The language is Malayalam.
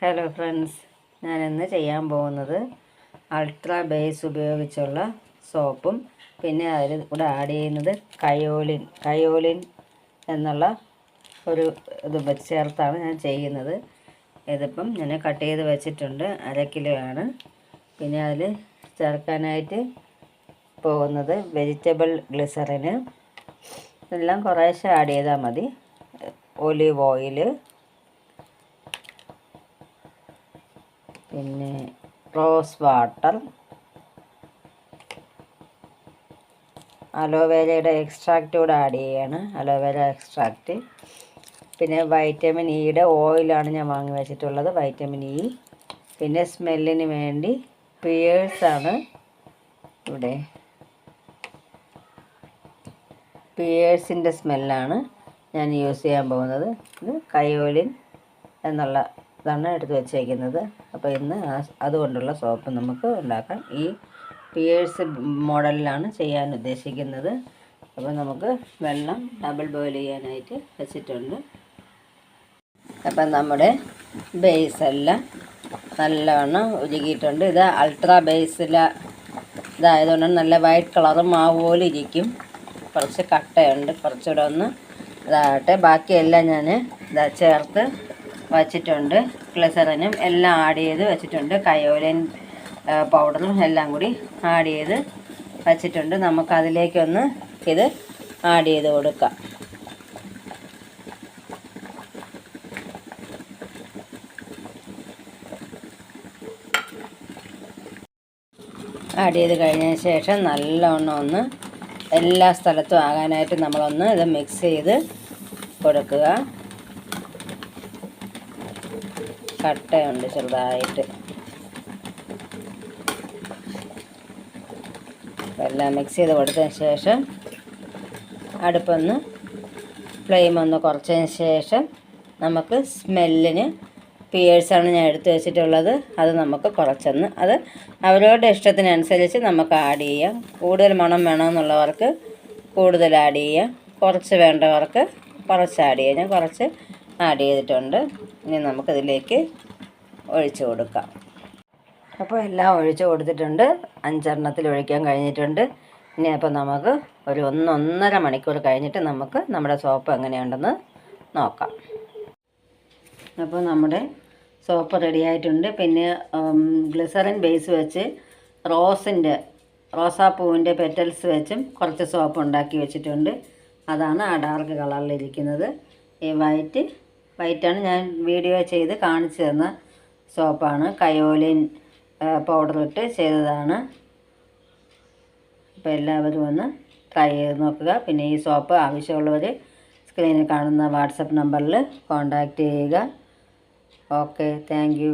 ഹലോ ഫ്രണ്ട്സ്, ഞാനിന്ന് ചെയ്യാൻ പോകുന്നത് അൾട്രാ ബേസ് ഉപയോഗിച്ചുള്ള സോപ്പും പിന്നെ അതിൽ കൂടെ ആഡ് ചെയ്യുന്നത് കയോലിൻ എന്നുള്ള ഒരു ഇത് ചേർത്താണ് ഞാൻ ചെയ്യുന്നത്. ഇതിപ്പം ഞാൻ കട്ട് ചെയ്ത് വെച്ചിട്ടുണ്ട്, 1/2 കിലോ ആണ്. പിന്നെ അതിൽ ചേർക്കാനായിട്ട് പോകുന്നത് വെജിറ്റബിൾ ഗ്ലിസറിന്, എല്ലാം കുറേശ്ശെ ആഡ് ചെയ്താൽ മതി. ഒലിവ് ഓയിൽ, പിന്നെ റോസ് വാട്ടർ, അലോവേരയുടെ എക്സ്ട്രാക്റ്റ് കൂടെ ആഡ് ചെയ്യാണ്, അലോവേര എക്സ്ട്രാക്റ്റ്. പിന്നെ വൈറ്റമിൻ ഇയുടെ ഓയിലാണ് ഞാൻ വാങ്ങി വെച്ചിട്ടുള്ളത്, വൈറ്റമിൻ ഇ. പിന്നെ സ്മെല്ലിന് വേണ്ടി പിയേഴ്സാണ് ഇവിടെ, പിയേഴ്സിൻ്റെ സ്മെല്ലാണ് ഞാൻ യൂസ് ചെയ്യാൻ പോകുന്നത്. ഇത് കയോലിൻ എന്നുള്ള ഇതാണ് എടുത്ത് വെച്ചേക്കുന്നത്. അപ്പോൾ ഇന്ന് അതുകൊണ്ടുള്ള സോപ്പ് നമുക്ക് ഉണ്ടാക്കാം. ഈ പിയേഴ്സ് മോഡലിലാണ് ചെയ്യാൻ ഉദ്ദേശിക്കുന്നത്. അപ്പോൾ നമുക്ക് വെള്ളം ഡബിൾ ബോയിൽ ചെയ്യാനായിട്ട് വെച്ചിട്ടുണ്ട്. അപ്പം നമ്മുടെ ബേസെല്ലാം നല്ലവണ്ണം ഉരുകിയിട്ടുണ്ട്. ഇത് അൾട്രാ ഇതായതുകൊണ്ട് നല്ല വൈറ്റ് കളറ് മാവ് പോലെ ഇരിക്കും. കുറച്ച് കട്ടയുണ്ട്, കുറച്ചുകൂടെ ഒന്ന് ഇതാകട്ടെ. ബാക്കിയെല്ലാം ഞാൻ ചേർത്ത് വച്ചിട്ടുണ്ട്. ഗ്ലിസറിനും എല്ലാം ആഡ് ചെയ്ത് വെച്ചിട്ടുണ്ട്. കയോലിൻ പൗഡറും എല്ലാം കൂടി ആഡ് ചെയ്ത് വച്ചിട്ടുണ്ട്. നമുക്കതിലേക്കൊന്ന് ഇത് ആഡ് ചെയ്ത് കൊടുക്കാം. ആഡ് ചെയ്ത് കഴിഞ്ഞതിന് ശേഷം നല്ലവണ്ണം ഒന്ന് എല്ലാ സ്ഥലത്തും ആകാനായിട്ട് നമ്മളൊന്ന് ഇത് മിക്സ് ചെയ്ത് കൊടുക്കുക. കട്ടയുണ്ട് ചെറുതായിട്ട്. എല്ലാം മിക്സ് ചെയ്ത് കൊടുത്തതിന് ശേഷം അടുപ്പൊന്ന് ഫ്ലെയിം ഒന്ന് കുറച്ചതിന് ശേഷം നമുക്ക് സ്മെല്ലിന് പിയേഴ്സാണ് ഞാൻ എടുത്ത് വെച്ചിട്ടുള്ളത്. അത് നമുക്ക് കുറച്ചൊന്ന്, അത് അവരവരുടെ ഇഷ്ടത്തിനനുസരിച്ച് നമുക്ക് ആഡ് ചെയ്യാം. കൂടുതൽ മണം വേണമെന്നുള്ളവർക്ക് കൂടുതൽ ആഡ് ചെയ്യാം, കുറച്ച് വേണ്ടവർക്ക് കുറച്ച് ആഡ് ചെയ്യാം. ഞാൻ കുറച്ച് ആഡ് ചെയ്തിട്ടുണ്ട്. ഇനി നമുക്കതിലേക്ക് ഒഴിച്ചു കൊടുക്കാം. അപ്പോൾ എല്ലാം ഒഴിച്ചു കൊടുത്തിട്ടുണ്ട്. 5 എണ്ണത്തിൽ ഒഴിക്കാൻ കഴിഞ്ഞിട്ടുണ്ട്. ഇനി അപ്പോൾ നമുക്ക് ഒരു 1-1.5 മണിക്കൂർ കഴിഞ്ഞിട്ട് നമുക്ക് നമ്മുടെ സോപ്പ് എങ്ങനെയുണ്ടെന്ന് നോക്കാം. അപ്പോൾ നമ്മുടെ സോപ്പ് റെഡി ആയിട്ടുണ്ട്. പിന്നെ ഗ്ലിസറിൻ ബേസ് വെച്ച് റോസാപ്പൂവിൻ്റെ പെറ്റൽസ് വെച്ചും കുറച്ച് സോപ്പ് ഉണ്ടാക്കി വെച്ചിട്ടുണ്ട്. അതാണ് ആ ഡാർക്ക് കളറിലിരിക്കുന്നത്. ഈ വൈറ്റാണ് ഞാൻ വീഡിയോ ചെയ്ത് കാണിച്ചു തന്ന സോപ്പാണ്. കയോലിൻ പൗഡർ ഇട്ട് ചെയ്തതാണ്. അപ്പോൾ എല്ലാവരും ഒന്ന് ട്രൈ ചെയ്ത് നോക്കുക. പിന്നെ ഈ സോപ്പ് ആവശ്യമുള്ളവർ സ്ക്രീനിൽ കാണുന്ന വാട്സപ്പ് നമ്പറിൽ കോൺടാക്റ്റ് ചെയ്യുക. Okay, thank you.